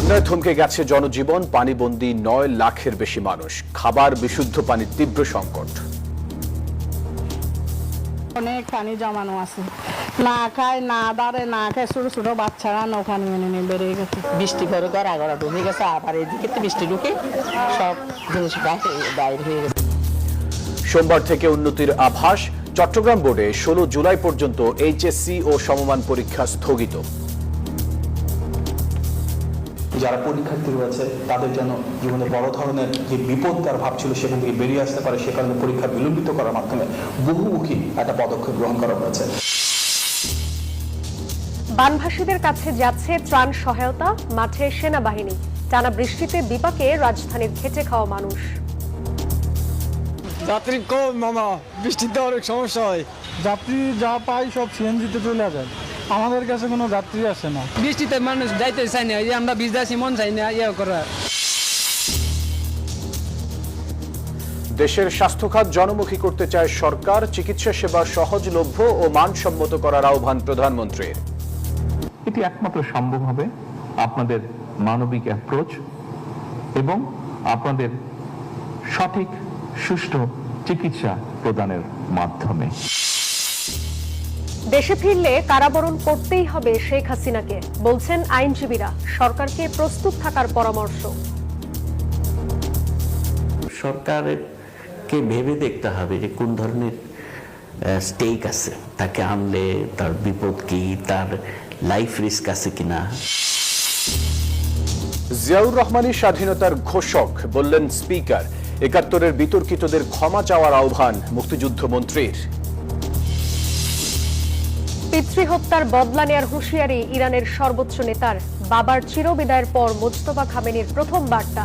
বন্যায় থমকে গেছে জনজীবন, পানিবন্দী 9 লাখের বেশি মানুষ। খাবার, বিশুদ্ধ পানির তীব্র সংকট। অনেক পানি জমানো আছে, না খায় না দাঁড়ে না খায়, ছোট ছোট বাচ্চারা নৌকা নিয়ে বেরিয়ে গেছে। বৃষ্টি করে গড়া ঢুকে গেছে, আবার এদিকে বৃষ্টি ঢুকে সব জিনিস বাইরে হয়ে গেছে। সোমবার থেকে উন্নতির আভাস। চট্টগ্রাম বোর্ডে 16 জুলাই পর্যন্ত এইচএসসি ও সমমান পরীক্ষা স্থগিত। যারা পরীক্ষার্থী রয়েছে তাদের যেন জীবনে বড় ধরনের যে বিপদ তার ভাবছিল সেখান থেকে বেরিয়ে আসতে পারে, সে কারণে পরীক্ষা বিলম্বিত করার মাধ্যমে বহুমুখী একটা পদক্ষেপ গ্রহণ করা হয়েছে। বানভাসীদের কাছে যাচ্ছে ত্রাণ সহায়তা, মাঠে সেনাবাহিনী। টানা বৃষ্টিতে বিপাকে রাজধানীর খেটে খাওয়া মানুষ। যাত্রী কম মামা, বৃষ্টিতে অনেক সমস্যা হয়। যাত্রী যা পাই সব সিএনজিতে চলে যায়, আমাদের কাছে কোনো যাত্রী আসে না। বৃষ্টিতে মানুষ যাইতে চাই না, আমরা ভিজতে মন চাই না ইয়ে করা। দেশের স্বাস্থ্যখাত জনমুখী করতে চায় সরকার। চিকিৎসা সেবা সহজলভ্য ও মানসম্মত করার আহ্বান প্রধানমন্ত্রীর। এটি একমাত্র সম্ভব হবে আপনাদের মানবিক অ্যাপ্রোচ এবং আপনাদের সঠিক সুষ্ঠু চিকিৎসা প্রদানের মাধ্যমে। দেশে ফিরলে কারাবরণ করতেই হবে শেখ হাসিনাকে, বলছেন আইনজীবীরা। সরকারকে প্রস্তুত থাকার পরামর্শ। সরকারকে ভেবে দেখতে হবে যে কোন ধরনের স্টেক আছে, তাকে আনলে তার বিপদ কি, তার লাইফ রিস্ক আছে কিনা। জিয়াউর রহমানই স্বাধীনতার ঘোষক, বললেন স্পিকার। ৭১-এর বিতর্কিতদের ক্ষমা চাওয়ার আহ্বান মুক্তিযুদ্ধ মন্ত্রীর। পিতৃহত্যার বদলা নেয়ার হুঁশিয়ারি ইরানের সর্বোচ্চ নেতার। বাবার চিরবিদায়ের পর মোজতবা খামেনির প্রথম বার্তা।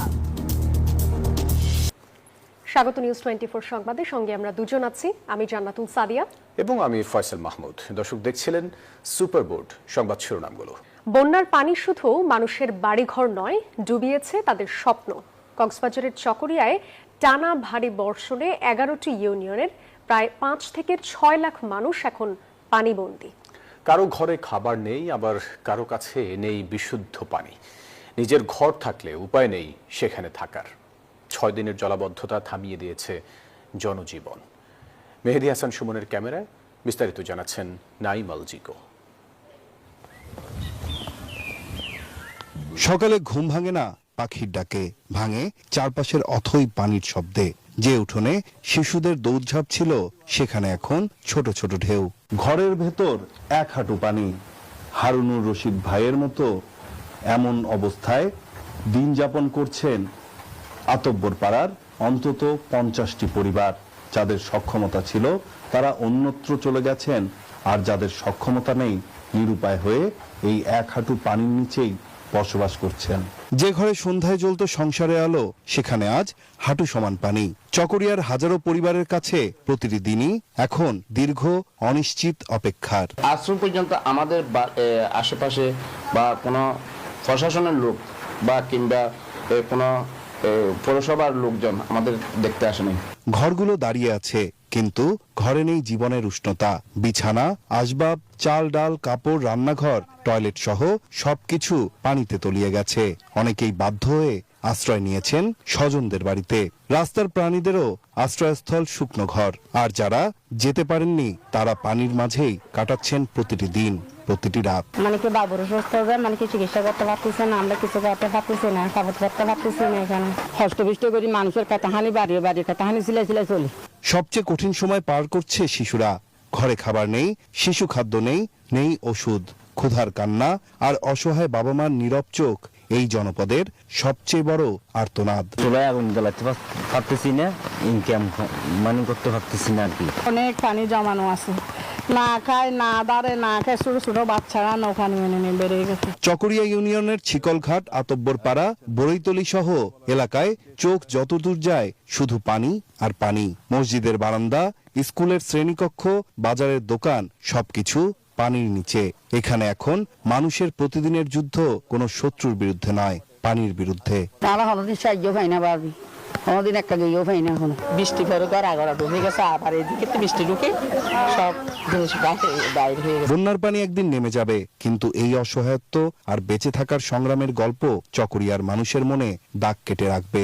স্বাগত নিউজ 24 সংবাদের সঙ্গে আমরা দুজন আছি, আমি জান্নাতুল সাদিয়া এবং আমি ফয়সাল মাহমুদ। দর্শক দেখছিলেন সুপার বোর্ড সংবাদ শিরোনামগুলো। বন্যার পানি শুধু মানুষের বাড়িঘর নয়, ডুবিয়েছে তাদের স্বপ্ন। কক্সবাজারের চকরিয়ায় টানা ভারী বর্ষণে 11টি ইউনিয়নের প্রায় 5 থেকে 6 লাখ মানুষ এখন পানিবন্দী। কারো ঘরে খাবার নেই, আবার কারো কাছে নেই বিশুদ্ধ পানি। নিজের ঘর থাকলে উপায় নেই সেখানে থাকার। 6 দিনের জলাবদ্ধতা থামিয়ে দিয়েছে জনজীবন। মেহেদী হাসান সুমনের ক্যামেরায় বিস্তারিত জানাচ্ছেন নাইম আল জিকো। সকালে ঘুম ভাঙে না পাখির ডাকে, ভাঙে চারপাশের অথই পানির শব্দে। যে উঠোনে শিশুদের দৌড়ঝাঁপ ছিল, সেখানে এখন ছোট ছোট ঢেউ। ঘরের ভেতর 1 হাঁটু পানি। হারুনুর রশিদ ভাইয়ের মতো এমন অবস্থায় দিন যাপন করছেন আতব্বর পাড়ার অন্তত 50টি পরিবার। যাদের সক্ষমতা ছিল তারা অন্যত্র চলে গেছেন, আর যাদের সক্ষমতা নেই নিরুপায় হয়ে এই 1 হাঁটু পানির নিচেই বসবাস করছেন। যে ঘরে সন্ধ্যায় জ্বলত সংসারে আলো, সেখানে আজ হাঁটু সমান পানি। চকরিয়ার হাজারো পরিবারের কাছে প্রতিটি দিনই এখন দীর্ঘ অনিশ্চিত অপেক্ষার। আশ্রম পর্যন্ত আমাদের আশেপাশে বা কোনো প্রশাসনের লোক বা কিংবা কোনো পৌরসভার লোকজন আমাদের দেখতে আসেনি। ঘরগুলো দাঁড়িয়ে আছে, কিন্তু ঘরে নেই জীবনের উষ্ণতা। বিছানা, আসবাব, চাল ডাল, কাপড়, রান্নাঘর, টয়লেট সহ সবকিছু পানিতে তলিয়ে গেছে। অনেকেই বাধ্য হয়ে আশ্রয় নিয়েছেন স্বজনদের বাড়িতে। রাস্তার প্রাণীদেরও আশ্রয়স্থল শুকনো ঘর। আর যারা যেতে পারেননি তারা পানির মাঝেই কাটাচ্ছেন প্রতিটি দিন, প্রতিটি রাত। মানে কি বাবুর সুস্থ হবে, মানে কি চিকিৎসা করতে পারতেছে না, আমরা কিছু করতে পারতেছি না, কাপড় করতে পারতেছি না। এখানে হস্তবিষ্ট করি মানুষের কাতাহানি বাড়িয়ে বাড়িয়ে কাতাহানি সিলাই সিলাই চলি। সবচেয়ে কঠিন সময় পার করছে শিশুরা। ঘরে খাবার নেই, শিশু খাদ্য নেই, নেই ওষুধ। ক্ষুধার কান্না আর অসহায় বাবা মার নীরব চোখ এই জনপদের সবচেয়ে বড় আর্তনাদ। চুলায় আগুন জ্বালাতে পারতেছি না, ইনকাম মানে করতে পারতেছি না আর কি। অনেক পানি জমানো আছে, না খায় না দাঁড়ে না খায়, ছোট ছোট বাচ্চারা নৌকা নিয়ে বেরিয়ে গেছে। চকরিয়া ইউনিয়নের ছিকলঘাট, আতব্বর পাড়া, বড়ইতলি সহ এলাকায় চোখ যতদূর যায় শুধু পানি আর পানি। মসজিদের বারান্দা, স্কুলের শ্রেণীকক্ষ, বাজারের দোকান সবকিছু পানির নিচে। এখানে এখন মানুষের প্রতিদিনের যুদ্ধ কোনো শত্রুর বিরুদ্ধে নয়, পানির বিরুদ্ধে। তারা হলো সাহায্য পাই না, বাবি কোনোদিন একটা গিয়েও পাই না এখন বৃষ্টি পরে গড়া ডুবে গেছে আবার এদিকে তো বৃষ্টি ঢুকে সব জিনিস বাইরে হয়ে গেছে। বন্যার পানি একদিন নেমে যাবে, কিন্তু এই অসহায়ত্ব আর বেঁচে থাকার সংগ্রামের গল্প চকরিয়ার মানুষের মনে দাগ কেটে রাখবে।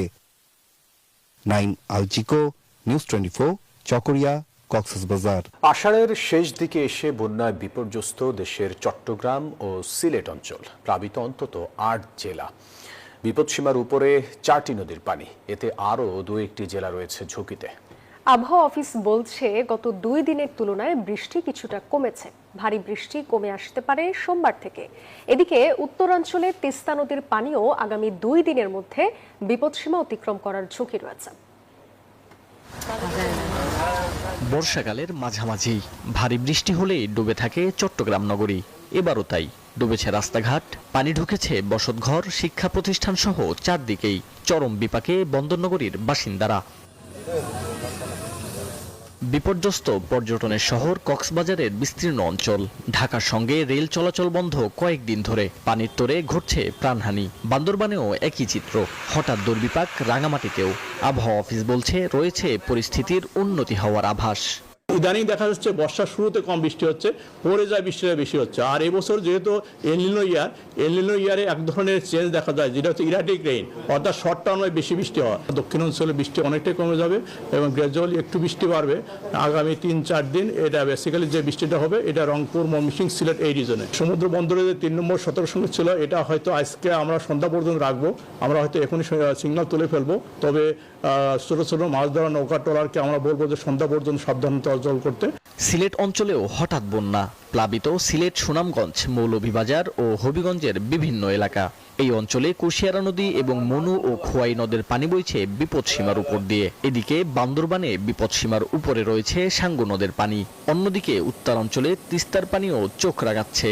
নাইম আলচিকো, নিউজ 24, চকরিয়া, কক্সবাজার। আষাঢ়ের শেষ দিকে এসে বন্যায় বিপর্যস্ত দেশের চট্টগ্রাম ও সিলেট অঞ্চল, প্লাবিত অন্তত ৮ জেলা। বিপদসীমার উপরে 4টি নদীর পানি, এতে আরও 2-1টি জেলা রয়েছে ঝুঁকিতে। আবহাওয়া অফিস বলছে গত 2 দিনের তুলনায় বৃষ্টি কিছুটা কমেছে। ভারী বৃষ্টি কমে আসতে পারে সোমবার থেকে। এদিকে উত্তরাঞ্চলে তিস্তা নদীর পানিও আগামী 2 দিনের মধ্যে বিপদসীমা অতিক্রম করার ঝুঁকি রয়েছে। বর্ষাকালের মাঝামাঝি ভারী বৃষ্টি হলেই ডুবে থাকে চট্টগ্রাম নগরী। এবারও তাই ডুবেছে রাস্তাঘাট, পানি ঢুকেছে বসতঘর, শিক্ষা প্রতিষ্ঠান সহ চারদিকেই চরম বিপাকে বন্দরনগরীর বাসিন্দারা। বিপর্যস্ত পর্যটনের শহর কক্সবাজারের বিস্তীর্ণ অঞ্চল। ঢাকার সঙ্গে রেল চলাচল বন্ধ কয়েকদিন ধরে। পানির তোরে ঘটছে প্রাণহানি। বান্দরবানেও একই চিত্র। হঠাৎ দুর্বিপাক রাঙামাটিতেও। আবহাওয়া অফিস বলছে রয়েছে পরিস্থিতির উন্নতি হওয়ার আভাস। ইদানিং দেখা যাচ্ছে বর্ষার শুরুতে কম বৃষ্টি হচ্ছে, পরে যায় বৃষ্টিটা বেশি হচ্ছে। আর এবছর যেহেতু এলনিনো ইয়ারে এক ধরনের চেঞ্জ দেখা যায়, যেটা হচ্ছে ইরাটিক রেইন, অর্থাৎ শর্ট টার্মে বেশি বৃষ্টি হওয়া। দক্ষিণ অঞ্চলে বৃষ্টি অনেকটাই কমে যাবে এবং গ্র্যাজুয়ালি একটু বৃষ্টি বাড়বে আগামী 3-4 দিন। এটা বেসিক্যালি যে বৃষ্টিটা হবে এটা রংপুর, ময়মনসিংহ, সিলেট এই রিজনে। সমুদ্র বন্দরে যে 3 নম্বর সতর্ক সংকেত ছিল, এটা হয়তো আজকে আমরা সন্ধ্যা পর্যন্ত রাখবো। আমরা হয়তো এখনই সিগন্যাল তুলে ফেলবো। তবে ছোট ছোট মাছ ধরা নৌকা ট্রলারকে আমরা বলবো যে সন্ধ্যা পর্যন্ত সাবধানতা অর্জন করতে। সিলেট অঞ্চলেও হঠাৎ বন্যা। প্লাবিত সিলেট, সুনামগঞ্জ, মৌলভীবাজার ও হবিগঞ্জের বিভিন্ন এলাকা। এই অঞ্চলে কুশিয়ারা নদী এবং মনু ও খোয়াই নদের পানি বইছে বিপদসীমার উপর দিয়ে। এদিকে বান্দরবানে বিপদসীমার উপরে রয়েছে সাঙ্গু নদের পানি। অন্যদিকে উত্তরাঞ্চলে তিস্তার পানিও চোখ রাঙাচ্ছে।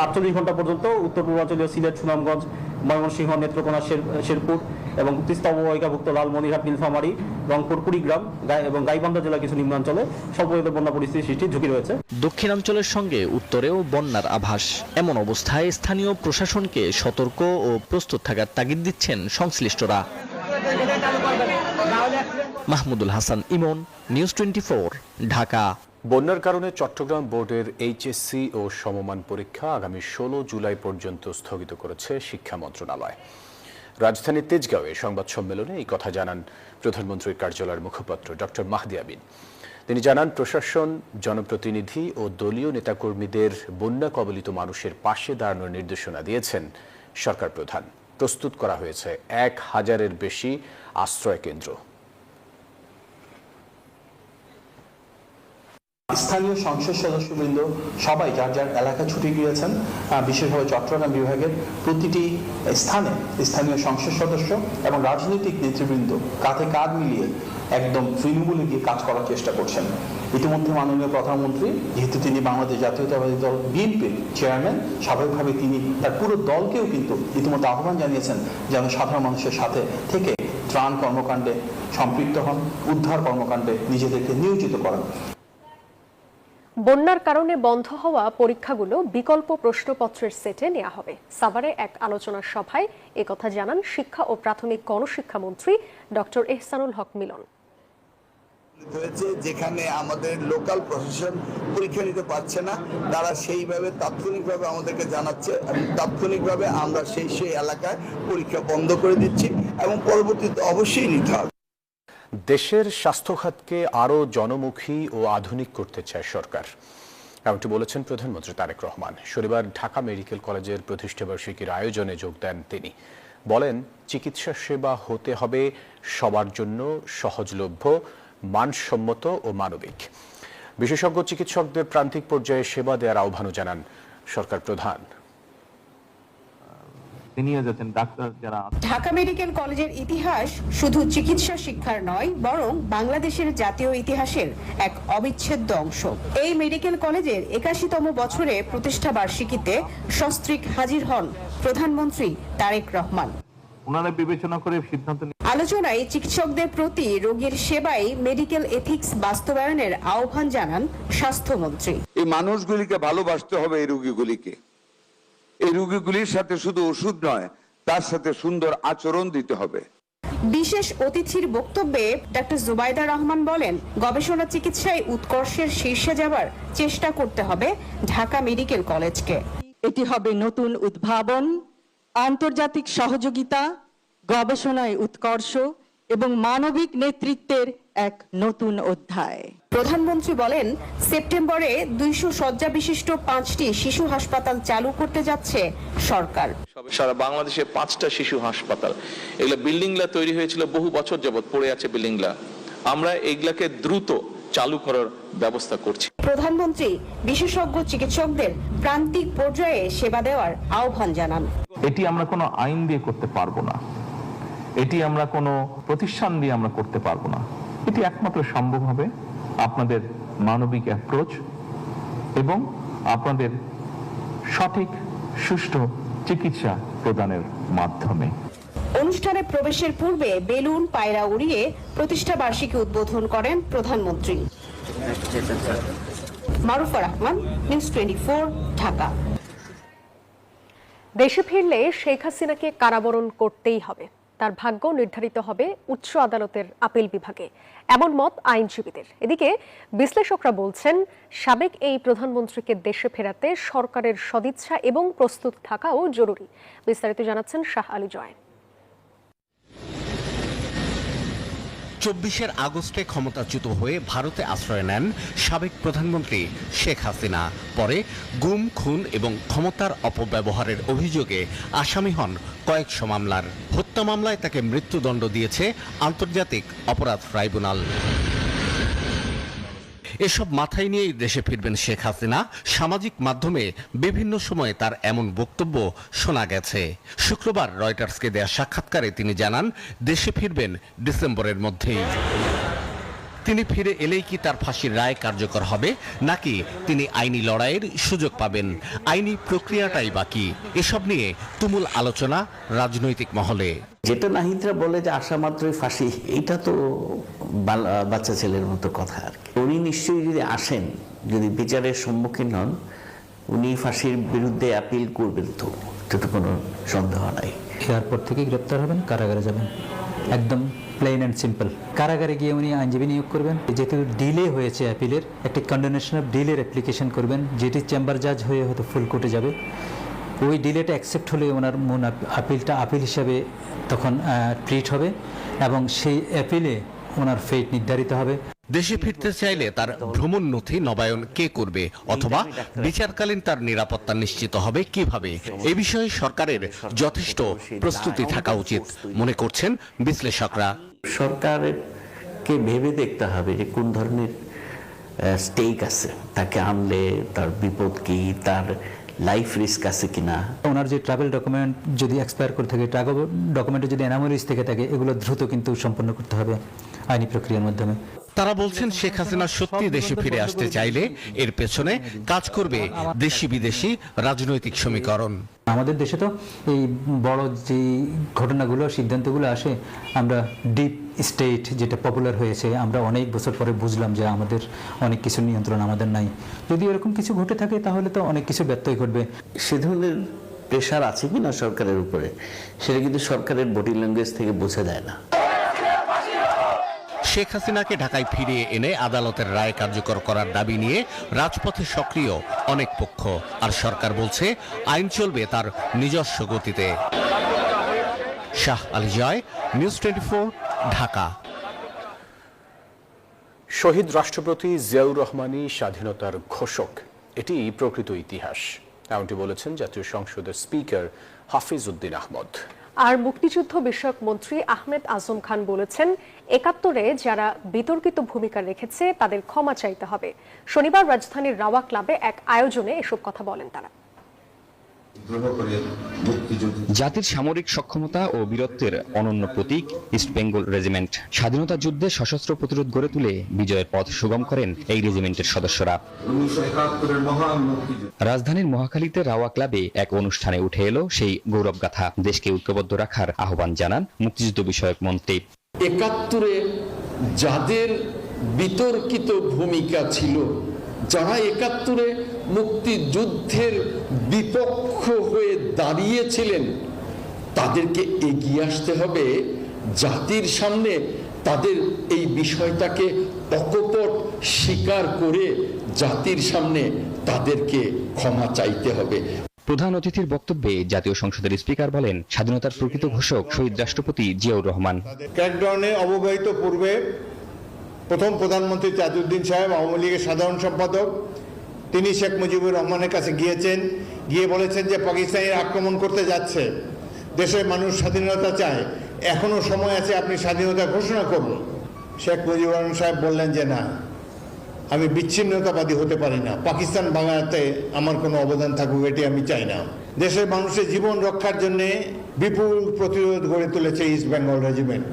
48 ঘন্টা পর্যন্ত উত্তর পূর্বাঞ্চলীয় সিলেট, সুনামগঞ্জ, ময়মনসিংহ, নেত্রকোনা, শেরপুর এবং তিস্তা অববাহিকাভুক্ত লালমনিরহাট, নীলফামারী, রংপুর, কুড়িগ্রাম এবং গাইবান্ধা জেলার কিছু নিম্নাঞ্চলে স্বল্পভাবে বন্যা পরিস্থিতি সৃষ্টির ঝুঁকি রয়েছে। দক্ষিণাঞ্চলের সঙ্গে উত্তরেও বন্যার আভাস। এমন অবস্থায় স্থানীয় প্রশাসনকে সতর্ক ও প্রস্তুত থাকার তাগিদ দিচ্ছেন সংশ্লিষ্টরা। মাহমুদুল হাসান ইমন, নিউজ 24, ঢাকা। বন্যার কারণে চট্টগ্রাম বোর্ডের এইচএসসি ও সমমান পরীক্ষা আগামী 16 জুলাই পর্যন্ত স্থগিত করেছে শিক্ষা মন্ত্রণালয়। রাজধানীর তেজগাঁওয়ে সংবাদ সম্মেলনে এই কথা জানান প্রধানমন্ত্রীর কার্যালয়ের মুখপাত্র ডক্টর মাহদি আমিন। তিনি জানান, প্রশাসন, জনপ্রতিনিধি ও দলীয় নেতাকর্মীদের বন্যা কবলিত মানুষের পাশে দাঁড়ানোর নির্দেশনা দিয়েছেন সরকার প্রধান। প্রস্তুত করা হয়েছে 1000-এর বেশি আশ্রয় কেন্দ্র। স্থানীয় সংসদ সদস্যবৃন্দ সবাই যার যার এলাকা ছুটে গিয়েছেন। বিশেষভাবে চট্টগ্রাম বিভাগের প্রতিটি স্থানে স্থানীয় সংসদ সদস্য এবং রাজনৈতিক নেতৃবৃন্দ কাঁধে কাঁধ মিলিয়ে একদম তৃণমূলে গিয়ে কাজ করার চেষ্টা করছেন। ইতিমধ্যে মাননীয় প্রধানমন্ত্রী, যেহেতু তিনি বাংলাদেশ জাতীয়তাবাদী দল বিএনপির চেয়ারম্যান, স্বাভাবিকভাবে তিনি তার পুরো দলকেও কিন্তু ইতিমধ্যে আহ্বান জানিয়েছেন যেন সাধারণ মানুষের সাথে থেকে ত্রাণ কর্মকাণ্ডে সম্পৃক্ত হন, উদ্ধার কর্মকাণ্ডে নিজেদেরকে নিয়োজিত করেন। বন্যার কারণে বন্ধ হওয়া পরীক্ষাগুলো বিকল্প প্রশ্নপত্রের সেটে নেওয়া হবে। সাভারে এক আলোচনা সভায় একথা জানান শিক্ষা ও প্রাথমিক গণশিক্ষা মন্ত্রী ডক্টর এহসানুল হক মিলন। হয়েছে যেখানে আমাদের লোকাল প্রশাসন পরীক্ষা নিতে পারছে না, তারা সেইভাবে তাৎক্ষণিকভাবে আমাদেরকে জানাচ্ছে এবং তাৎক্ষণিকভাবে আমরা সেই এলাকায় পরীক্ষা বন্ধ করে দিচ্ছি এবং পরবর্তীতে অবশ্যই নিতে হবে। দেশের স্বাস্থ্য খাতকে আরও জনমুখী ও আধুনিক করতে চায় সরকার, এমনটি বলেছেন প্রধানমন্ত্রী তারেক রহমান। শনিবার ঢাকা মেডিকেল কলেজের প্রতিষ্ঠাবার্ষিকীর আয়োজনে যোগ দেন তিনি। বলেন, চিকিৎসা সেবা হতে হবে সবার জন্য সহজলভ্য, মানসম্মত ও মানবিক। বিশেষজ্ঞ চিকিৎসকদের প্রান্তিক পর্যায়ে সেবা দেওয়ার আহ্বানও জানান সরকার প্রধান। ঢাকা মেডিকেল কলেজের ইতিহাস শুধু চিকিৎসা শিক্ষার নয়, বরং বাংলাদেশের জাতীয় ইতিহাসের এক অবিচ্ছেদ্য অংশ। এই মেডিকেল কলেজের 81তম বছরে প্রতিষ্ঠা বার্ষিকীতে সস্ত্রীক হাজির হন প্রধানমন্ত্রী তারেক রহমান। ওনারা বিবেচনা করে সিদ্ধান্ত আলোচনায় চিকিৎসকদের প্রতি রোগীর সেবায় মেডিকেল এথিক্স বাস্তবায়নের আহ্বান জানান স্বাস্থ্যমন্ত্রী। এই মানুষগুলিকে ভালোবাসতে হবে, এই রোগীগুলিকে, এই রোগীগুলির সাথে শুধু ওষুধ নয়, তার সাথে সুন্দর আচরণ দিতে হবে। বিশেষ অতিথির বক্তব্যে ডক্টর জুবাইদা রহমান বলেন, গবেষণা চিকিৎসায় উৎকর্ষের শীর্ষে যাবার চেষ্টা করতে হবে ঢাকা মেডিকেল কলেজকে। এটি হবে নতুন উদ্ভাবন, আন্তর্জাতিক সহযোগিতা, গবেষণায় উৎকর্ষ এবং মানবিক নেতৃত্বের এক নতুন অধ্যায়। প্রধানমন্ত্রী বলেন, সেপ্টেম্বরে 200 শয্যা বিশিষ্ট 5টি শিশু হাসপাতাল চালু করতে যাচ্ছে সরকার। সারা বাংলাদেশে 5টা শিশু হাসপাতাল, এগুলো বিল্ডিংগুলা তৈরি হয়েছিল বহু বছর যাবত পড়ে আছে বিল্ডিংগুলা, আমরা এগুলাকে দ্রুত চালু করার ব্যবস্থা করছি। প্রধানমন্ত্রী বিশেষজ্ঞ চিকিৎসকদের প্রান্তিক পর্যায়ে সেবা দেওয়ার আহ্বান জানান। এটি আমরা কোনো আইন দিয়ে করতে পারবো না, এটি আমরা কোনো প্রতিষ্ঠান দিয়ে আমরা করতে পারবো না। এটি একমাত্র সম্ভব হবে আপনাদের মানবিক অ্যাপ্রোচ এবং আপনাদের সঠিক সুষ্ঠু চিকিৎসা প্রদানের মাধ্যমে। অনুষ্ঠানে প্রবেশের পূর্বে বেলুন পায়রা উড়িয়ে প্রতিষ্ঠা বার্ষিকী উদ্বোধন করেন প্রধানমন্ত্রী। মারুফা রহমান, নিউজ 24, ঢাকা। দেশে ফিরলে শেখ হাসিনাকে কারাবরণ করতেই হবে, তার ভাগ্য নির্ধারিত হবে উচ্চ আদালতের আপিল বিভাগে, এমন মত আইনজীবীদের। এদিকে বিশ্লেষকরা বলছেন, সাবেক এই প্রধানমন্ত্রীকে দেশে ফেরাতে সরকারের সদিচ্ছা এবং প্রস্তুত থাকাও জরুরি। বিস্তারিত জানাচ্ছেন শাহ আলী জয়। 24 আগস্টে ক্ষমতাচ্যুত হয়ে ভারতে আশ্রয় নেন সাবেক প্রধানমন্ত্রী শেখ হাসিনা। পরে গুম, খুন এবং ক্ষমতার অপব্যবহারের অভিযোগে আসামি হন কয়েকশো মামলার। হত্যা মামলায় তাকে মৃত্যুদণ্ড দিয়েছে আন্তর্জাতিক অপরাধ ট্রাইব্যুনাল। এসব মাথায় নিয়েই দেশে ফিরবেন শেখ হাসিনা। সামাজিক মাধ্যমে বিভিন্ন সময়ে তার এমন বক্তব্য শোনা গেছে। শুক্রবার রয়টার্সকে দেয়া সাক্ষাৎকারে তিনি জানান, দেশে ফিরবেন ডিসেম্বরের মধ্যেই। তিনি ফিরে এলেই কি তার ফাঁসির রায় কার্যকর হবে, নাকি তিনি আইনি লড়াইয়ের সুযোগ পাবেন? আইনি প্রক্রিয়াটাই বাকি। এসব নিয়ে তুমুল আলোচনা রাজনৈতিক মহলে। যেটা নাহিদরা বলে যে আসা মাত্রই ফাঁসি, এটা তো বাচ্চা ছেলের মতো কথা আর কি। উনি নিশ্চয়ই যদি আসেন, যদি বিচারের সম্মুখীন হন, উনি ফাঁসির বিরুদ্ধে আপিল করবেন, তো এটা কোনো সন্দেহ নাই। এয়ারপোর্ট থেকে গ্রেপ্তার হবেন, কারাগারে যাবেন, একদম প্লেন অ্যান্ড সিম্পল। কারাগারে গিয়ে উনি আইনজীবী নিয়োগ করবেন। যেহেতু ডিলে হয়েছে অ্যাপিলের, একটি কন্ডেনেশন অফ ডিলের অ্যাপ্লিকেশন করবেন, যেটি চেম্বার জাজ হয়ে হয়তো ফুল কোর্টে যাবে। ওই ডিলেটা অ্যাকসেপ্ট হলে ওনার মূল আপিলটা আপিল হিসাবে তখন ট্রিট হবে এবং সেই অ্যাপিলে ওনার ফেট নির্ধারিত হবে। দেশে ফিরতে চাইলে তার ভ্রমণ নথি নবায়ন কে করবে, অথবা বিচারকালীন তার নিরাপত্তা নিশ্চিত হবে কিভাবে? এই বিষয়ে সরকারের যথেষ্ট প্রস্তুতি থাকা উচিত মনে করছেন বিশ্লেষকরা। সরকারকে ভেবে দেখতে হবে যে কোন ধরনের স্টেক আছে, তাকে আনলে তার বিপদ কি, তার লাইফ রিস্ক আছে কিনা। ওনার যে ট্রাভেল ডকুমেন্ট যদি এক্সপায়ার করে থাকে, ট্রাভেল ডকুমেন্টে যদি অ্যানোমালিজ থেকে থাকে, এগুলো দ্রুত কিন্তু সম্পন্ন করতে হবে আইনি প্রক্রিয়ার মাধ্যমে। তারা বলছেন, শেখ হাসিনা সত্যি দেশে ফিরে আসতে চাইলে এর পেছনে কাজ করবে দেশি বিদেশি রাজনৈতিক সমীকরণ। আমাদের দেশে তো এই বড় যে ঘটনাগুলো, সিদ্ধান্তগুলো আসে, আমরা ডিপ স্টেট যেটা পপুলার হয়েছে, আমরা অনেক বছর পরে বুঝলাম যে আমাদের অনেক কিছু নিয়ন্ত্রণ আমাদের নাই। যদি এরকম কিছু ঘটে থাকে তাহলে তো অনেক কিছু ব্যত্যয় ঘটবে। সে ধরনের প্রেশার আছে কিনা সরকারের উপরে, সেটা কিন্তু সরকারের বডি ল্যাঙ্গুয়েজ থেকে বোঝা যায় না। শেখ হাসিনাকে ঢাকায় ফিরিয়ে এনে আদালতের রায় কার্যকর করার দাবি নিয়ে রাজপথে সক্রিয় অনেক পক্ষ, আর সরকার বলছে আইন চলবে তার নিজস্ব গতিতে। শাহ আলী জয়, নিউজ 24, ঢাকা। শহীদ রাষ্ট্রপতি জিয়াউর রহমানই স্বাধীনতার ঘোষক, এটি প্রকৃত ইতিহাস, এমনটি বলেছেন জাতীয় সংসদের স্পিকার হাফিজ উদ্দিন আহমদ। আর মুক্তিযুদ্ধ বিষয়ক মন্ত্রী আহমেদ আজম খান বলেছেন, ৭১-এ যারা বিতর্কিত ভূমিকা রেখেছে তাদের ক্ষমা চাইতে হবে। শনিবার রাজধানীর রাওয়া ক্লাবে এক আয়োজনে এসব কথা বলেন তারা। জাতির সামরিক সক্ষমতা ও বীরত্বের অনন্য প্রতীক ইস্ট বেঙ্গল রেজিমেন্ট। স্বাধীনতা যুদ্ধে সশস্ত্র প্রতিরোধ গড়ে তুলে বিজয়ের পথ সুগম করেন এই রেজিমেন্টের সদস্যরা। রাজধানীর মহাখালীতে রাওয়া ক্লাবে এক অনুষ্ঠানে উঠে এলো সেই গৌরবগাথা। দেশকে ঐক্যবদ্ধ রাখার আহ্বান জানান মুক্তিযুদ্ধ বিষয়ক মন্ত্রী। ৭১-এ যাদের বিতর্কিত ভূমিকা ছিল, যারা ৭১-এ মুক্তিযুদ্ধের বিপক্ষ হয়ে দাঁড়িয়েছিলেন, তাদেরকে এগিয়ে আসতে হবে জাতির সামনে তাদের এই বিষয়টাকে অকপট স্বীকার করে জাতির সামনে তাদেরকে ক্ষমা চাইতে হবে। প্রধান অতিথির বক্তব্যে জাতীয় সংসদের স্পিকার বলেন, স্বাধীনতার প্রকৃত ঘোষক শহীদ রাষ্ট্রপতি জিয়াউর রহমান। ক্র্যাকডাউনে অববাহিত পূর্বে প্রথম প্রধানমন্ত্রী তাজউদ্দিন সাহেব, আওয়ামী লীগের সাধারণ সম্পাদক, তিনি শেখ মুজিবুর রহমানের কাছে গিয়েছেন, গিয়ে বলেছেন যে পাকিস্তানের আক্রমণ করতে যাচ্ছে, দেশের মানুষ স্বাধীনতা চায়, এখনো সময় আছে, আপনি স্বাধীনতা ঘোষণা করুন। শেখ মুজিবুর রহমান সাহেব বললেন যে না, আমি বিচ্ছিন্নতাবাদী হতে পারি না, পাকিস্তান বাংলাতে আমার কোনো অবদান থাকুক এটি আমি চাই না। দেশের মানুষের জীবন রক্ষার জন্য বিপুল প্রতিরোধ গড়ে তুলেছে ইস্ট বেঙ্গল রেজিমেন্ট।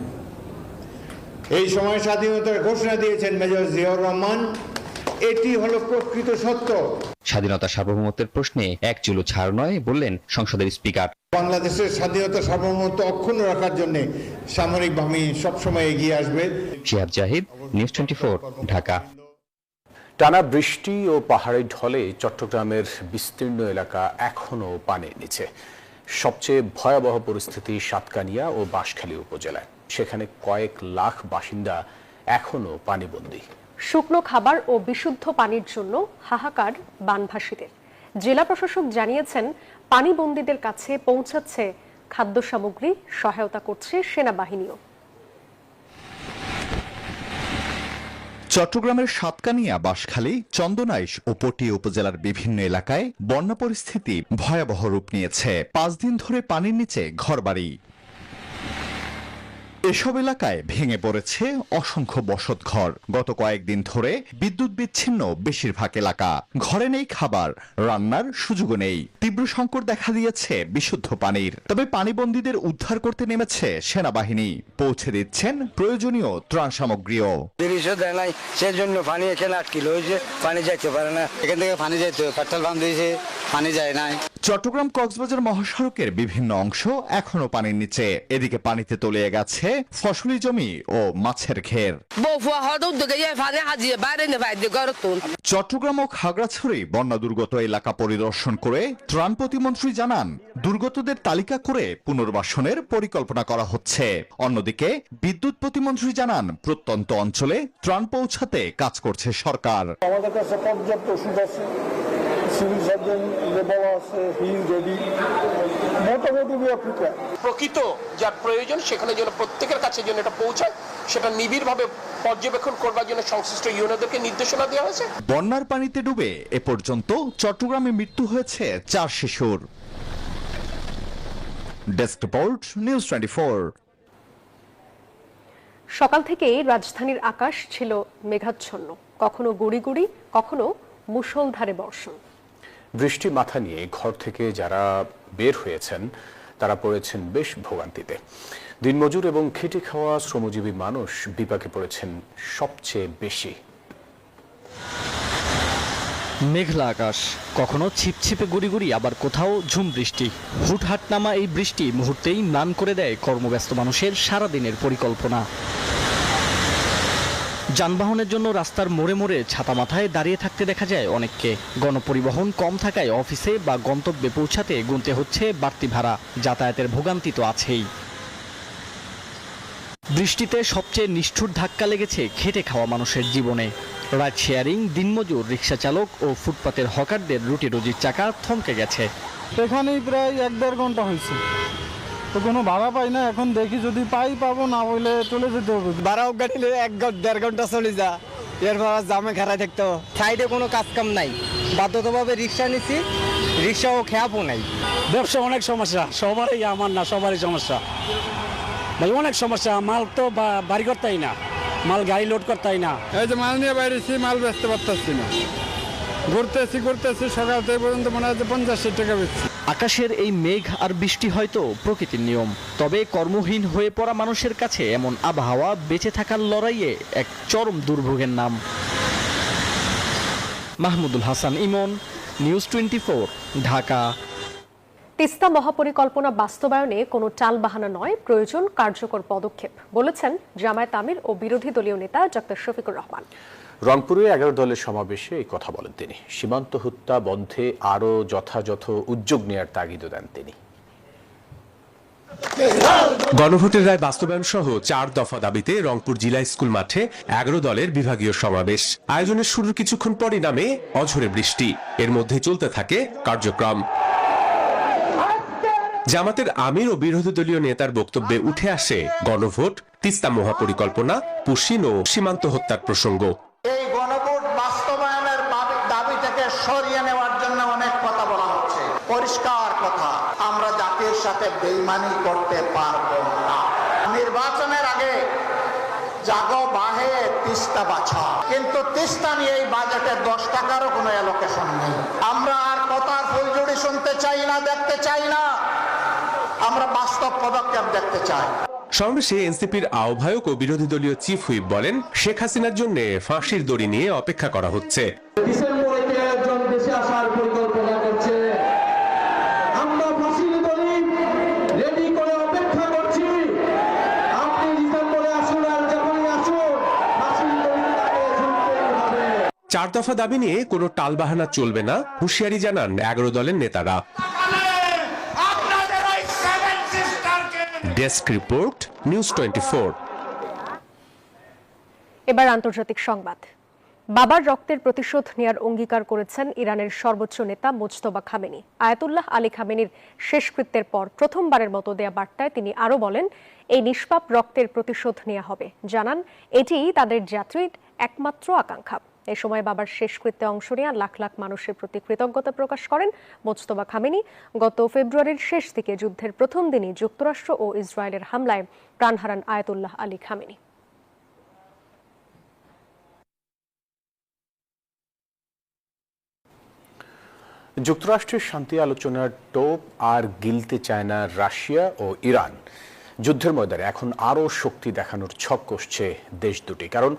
এই সময় স্বাধীনতার ঘোষণা দিয়েছেন মেজর জিয়াউর রহমান, এটি হলো প্রকৃত সত্য। স্বাধীনতা সার্বভৌমত্বের প্রশ্নে এক চুলো ছাড় নয় বললেন সংসদের স্পিকার। বাংলাদেশের স্বাধীনতা সার্বভৌমত্ব অক্ষুণ্ণ রাখার জন্য সামরিক বাহিনী সবসময় এগিয়ে আসবে। শিহাব জাহিদ, নিউজ 24, ঢাকা। টানা বৃষ্টি ও পাহাড়ি ঢলে চট্টগ্রামের বিস্তীর্ণ এলাকা এখনও পানির নিচে। সবচেয়ে ভয়াবহ পরিস্থিতি সাতকানিয়া ও বাঁশখালী উপজেলায়। সেখানে কয়েক লাখ বাসিন্দা এখনও পানিবন্দী। শুকনো খাবার ও বিশুদ্ধ পানির জন্য হাহাকার বানভাসীদের। জেলা প্রশাসক জানিয়েছেন, পানিবন্দীদের কাছে পৌঁছাচ্ছে খাদ্য সামগ্রী, সহায়তা করছে সেনাবাহিনীও। চট্টগ্রামের সাতকানিয়া, বাঁশখালী, চন্দনাইশ ও পটিয়া উপজেলার বিভিন্ন এলাকায় বন্যা পরিস্থিতি ভয়াবহ রূপ নিয়েছে। 5 দিন ধরে পানির নিচে ঘরবাড়ি। এসব এলাকায় ভেঙে পড়েছে অসংখ্য বসতঘর। গত কয়েকদিন ধরে বিদ্যুৎ বিচ্ছিন্ন বেশিরভাগ এলাকা। ঘরে নেই খাবার, রান্নার সুযোগও নেই। তীব্র সংকট দেখা দিয়েছে বিশুদ্ধ পানির। তবে পানিবন্দীদের উদ্ধার করতে নেমেছে সেনাবাহিনী। পৌঁছে দিচ্ছেন প্রয়োজনীয় ত্রাণ সামগ্রীও। দেয় নাই, সেজন্য পানি এখানে আটকিল হয়েছে, পানি যাইতে পারে না। এখান থেকে পানি যাইতে পেট্রোল পাম্প দিয়েছে, পানি যায় নাই। চট্টগ্রাম কক্সবাজার মহাসড়কের বিভিন্ন অংশ এখনো পানির নিচে। এদিকে পানিতে তলিয়ে গেছে ফসলি জমি ও মাছের ঘের। চট্টগ্রাম ও খাগড়াছড়ি বন্যা দুর্গত এলাকা পরিদর্শন করে ত্রাণ প্রতিমন্ত্রী জানান, দুর্গতদের তালিকা করে পুনর্বাসনের পরিকল্পনা করা হচ্ছে। অন্যদিকে বিদ্যুৎ প্রতিমন্ত্রী জানান, প্রত্যন্ত অঞ্চলে ত্রাণ পৌঁছাতে কাজ করছে সরকার। আমাদের কাছে পর্যাপ্ত ওষুধ আছে, সিভিল সার্জন বলা আছে, হিল রেডি, মোটামুটি প্রকৃত যা প্রয়োজন সেখানে যেন প্রত্যেকের কাছে যেন এটা পৌঁছায়, সেটা নিবিড়ভাবে পর্যবেক্ষণ করবার জন্য সংশ্লিষ্ট ইউনিয়নদেরকে নির্দেশনা দেওয়া হয়েছে। বন্যার পানিতে ডুবে এ পর্যন্ত চট্টগ্রামে মৃত্যু হয়েছে 4 শিশুর। Desk report, news 24। সকাল থেকেই রাজধানীর আকাশ ছিল মেঘাচ্ছন্ন, কখনো গুড়ি গুড়ি, কখনো মুষলধারে বর্ষণ। বৃষ্টি মাথা নিয়ে ঘর থেকে যারা বের হয়েছেন তারা পড়েছেন বেশ ভোগান্তিতে। দিনমজুর এবং খেটে খাওয়া শ্রমজীবী মানুষ বিপাকে পড়েছেন সবচেয়ে বেশি। মেঘলা আকাশ, কখনো ছিপছিপে গুড়ি গুড়ি, আবার কোথাও ঝুম বৃষ্টি। হুটহাট নামা এই বৃষ্টি মুহূর্তেই ম্লান করে দেয় কর্মব্যস্ত মানুষের সারাদিনের পরিকল্পনা। যানবাহনের জন্য রাস্তার মোড়ে মোড়ে ছাতা মাথায় দাঁড়িয়ে থাকতে দেখা যায় অনেককে। গণপরিবহন কম থাকায় অফিসে বা গন্তব্যে পৌঁছাতে গুনতে হচ্ছে বাড়তি ভাড়া। যাতায়াতের ভোগান্তি তো আছেই। বৃষ্টিতে সবচেয়ে নিষ্ঠুর ধাক্কা লেগেছে খেটে খাওয়া মানুষের জীবনে। রাইড শেয়ারিং, দিনমজুর, রিক্সা চালক ও ফুটপাতের হকারদের রুটি রুজির চাকা থমকে গেছে। এখানেই প্রায় 1-1.5 ঘন্টা হয়েছে, তো কোনো ভাড়া পাই না। এখন দেখি যদি পাবো, না হইলে চলে যেতে হবে। ভাড়াও গাড়িলে 1-1.5 ঘন্টা চলে যা, এরপর জামে খাড়াই থাকতে। সাইডে কোনো কাজ কাম নাই, বাধ্যতাভাবে রিক্সা নিছি, রিক্সাও খেয়াপও নাই। ব্যবসা অনেক সমস্যা, সবারই, আমার না সবারই সমস্যা ভাই, অনেক সমস্যা। মাল তো বাড়ি করতেই না, মাল গাড়ি লোড করতেই না। এই যে মাল নিয়ে বাইরেছি, মাল বেচতে পারতেছি না। ঘুরতেছি সকাল থেকে পর্যন্ত মনে হয় 50 টাকা বেচছি। আকাশের এই মেঘ আর বৃষ্টি হয়তো প্রকৃতির নিয়ম, তবে কর্মহীন হয়ে পড়া মানুষের কাছে এমন আবহাওয়া বেঁচে থাকার লড়াইয়ে এক চরম দুর্ভোগের নাম। মাহমুদুল হাসান ইমন, নিউজ 24, ঢাকা। তিস্তা মহাপরিকল্পনা বাস্তবায়নে কোনো টালবাহানা নয়, প্রয়োজন কার্যকর পদক্ষেপ, বলেছেন জামায়াত আমির ও বিরোধী দলীয় নেতা ডক্টর শফিকুর রহমান। রংপুরে 11 দলের সমাবেশে এই কথা বলেন তিনি। সীমান্ত হত্যা বন্ধে আরও যথাযথ উদ্যোগ নেওয়ার তাগিদ দেন তিনি। গণভোটের রায় বাস্তবায়ন সহ 4 দফা দাবিতে রংপুর জেলা স্কুল মাঠে 11 দলের বিভাগীয় সমাবেশ। আয়োজনের শুরুর কিছুক্ষণ পরই নামে অঝোরে বৃষ্টি, এর মধ্যে চলতে থাকে কার্যক্রম। জামাতের আমির ও বিরোধী দলীয় নেতার বক্তব্যে উঠে আসে গণভোট, তিস্তা মহাপরিকল্পনা, পুশিন ও সীমান্ত হত্যার প্রসঙ্গ। এই গণভোট বাস্তবায়নের দাবি থেকে সরিয়ে নেওয়ার জন্য অনেক কথা বলা হচ্ছে। পরিষ্কার কথা, আমরা জাতির সাথে বেইমানি করতে পারবো না। নির্বাচনের আগে জাগো বাহে তিস্তা বাছা, কিন্তু তিস্তা নিয়ে এই বাজেটে 10 টাকারও কোনো অ্যালোকেশন নেই। আমরা আর কথার ফুলঝুড়ি শুনতে চাই না, দেখতে চাই না, আমরা বাস্তব পদক্ষেপ দেখতে চাই। সমাবেশে এনসিপির আহ্বায়ক ও বিরোধী দলীয় চিফ হুইপ বলেন, শেখ হাসিনার জন্য ফাঁসির দড়ি নিয়ে অপেক্ষা করা হচ্ছে। চার দফা দাবি নিয়ে কোনো টালবাহানা চলবে না, হুঁশিয়ারি জানান 11 দলের নেতারা। Desk report, news 24। এবার আন্তর্জাতিক সংবাদ। বাবার রক্তের প্রতিশোধ নেয়ার অঙ্গীকার করেছেন ইরানের সর্বোচ্চ নেতা মুজতবা খামেনি। আয়াতুল্লাহ আলী খামেনির শেষকৃত্যের পর প্রথমবারের মতো দেয়া বার্তায় তিনি আরও বলেন, এই নিষ্পাপ রক্তের প্রতিশোধ নেওয়া হবে। জানান, এটি তাদের জাতির একমাত্র আকাঙ্ক্ষা। এ সময় বাবার শেষকৃত্যে অংশ নেওয়া লাখ লাখ মানুষের প্রতি কৃতজ্ঞতা প্রকাশ করেন মুজতবা খামেনি। গত ফেব্রুয়ারির শেষ দিকে যুদ্ধের প্রথম দিনই যুক্তরাষ্ট্র ও ইসরায়েলের হামলায় প্রাণ হারান আয়াতুল্লাহ আলী খামেনি। যুক্তরাষ্ট্রের শান্তি আলোচনার টোপ আর গিলতে চায় না রাশিয়া ও ইরান। যুদ্ধের ময়দানে এখন আরও শক্তি দেখানোর ছক কষছে দেশ দুটি, কারণ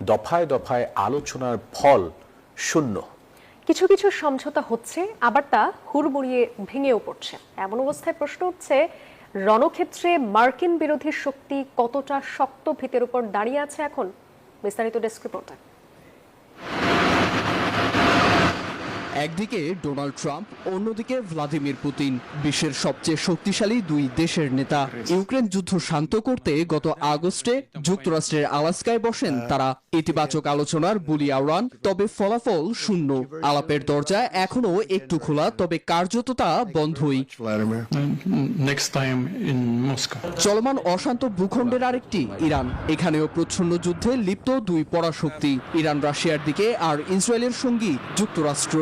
দফায় দফায় আলোচনার ফল শূন্য। কিছু কিছু সমঝোতা হচ্ছে, আবার তা হুড়মুড়িয়ে ভেঙেও পড়ছে। এমন অবস্থায় প্রশ্ন উঠছে, রণক্ষেত্রে মার্কিন বিরোধী শক্তি কতটা শক্ত ভিতের উপর দাঁড়িয়ে আছে এখন? বিস্তারিত ডেস্ক রিপোর্টে। একদিকে ডোনাল্ড ট্রাম্প, অন্যদিকে ভ্লাদিমির পুতিন, বিশ্বের সবচেয়ে শক্তিশালী দুই দেশের নেতা। ইউক্রেন যুদ্ধ শান্ত করতে গত আগস্টে যুক্তরাষ্ট্রের আলাস্কায় বসেন তারা। ইতিবাচক আলোচনার বুলি আওড়ান, তবে ফলাফল শূন্য। আলাপের দরজা এখনো একটু খোলা, তবে কার্যত তা বন্ধই। চলমান অশান্ত ভূখণ্ডের আরেকটি ইরান। এখানেও প্রচ্ছন্ন যুদ্ধে লিপ্ত দুই পরাশক্তি, ইরান রাশিয়ার দিকে আর ইসরায়েলের সঙ্গী যুক্তরাষ্ট্র।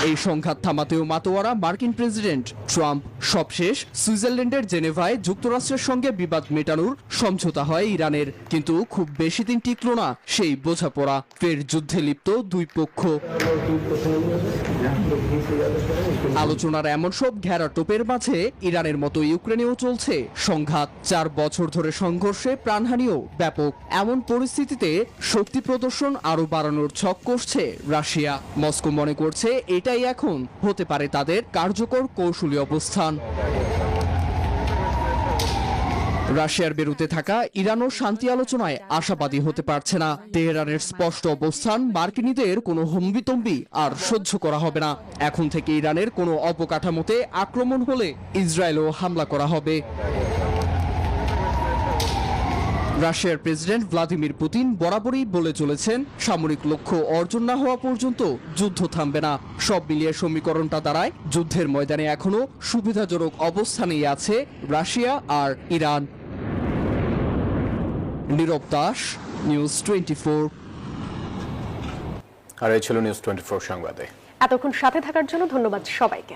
এই সংঘাত থামাতেও মাতোয়ারা মার্কিন প্রেসিডেন্ট ট্রাম্প। সবশেষ সুইজারল্যান্ডের জেনেভায় যুক্তরাষ্ট্রের সঙ্গে বিবাদ মেটানোর সমঝোতা হয় ইরানের, কিন্তু খুব বেশি দিন টিকল না সেই বোঝাপড়া। ফের যুদ্ধে লিপ্ত দুই পক্ষ। আলোচনার এমন সব ঘেরা টোপের মাঝে ইরানের মতো ইউক্রেনেও চলছে সংঘাত। 4 বছর ধরে সংঘর্ষে প্রাণহানিও ব্যাপক। এমন পরিস্থিতিতে শক্তি প্রদর্শন আরো বাড়ানোর ছক কষছে রাশিয়া। মস্কো মনে করছে এটাই এখন হতে পারে তাদের কার্যকর কৌশলী অবস্থান। রাশিয়ার বিরুদ্ধে থাকা ইরানও শান্তি আলোচনায় আশাবাদী হতে পারছে না। তেহরানের স্পষ্ট অবস্থান, মার্কিনীদের কোনো হম্বিতম্বি আর সহ্য করা হবে না। এখন থেকে ইরানের কোনো অবকাঠামোতে আক্রমণ হলে ইসরায়েলও হামলা করা হবে। রাশিয়ার প্রেসিডেন্ট ভ্লাদিমির পুতিন বরাবরই বলে চলেছেন, সামরিক লক্ষ্য অর্জন না হওয়া পর্যন্ত যুদ্ধ থামবে না। সব মিলিয়ে সমীকরণটা দাঁড়ায়, যুদ্ধের ময়দানে এখনো সুবিধাজনক অবস্থানেই আছে রাশিয়া আর ইরান। নীরব দাস, নিউজ 24। আর এই ছিল নিউজ 24 সংবাদে। এতক্ষণ সাথে থাকার জন্য ধন্যবাদ সবাইকে।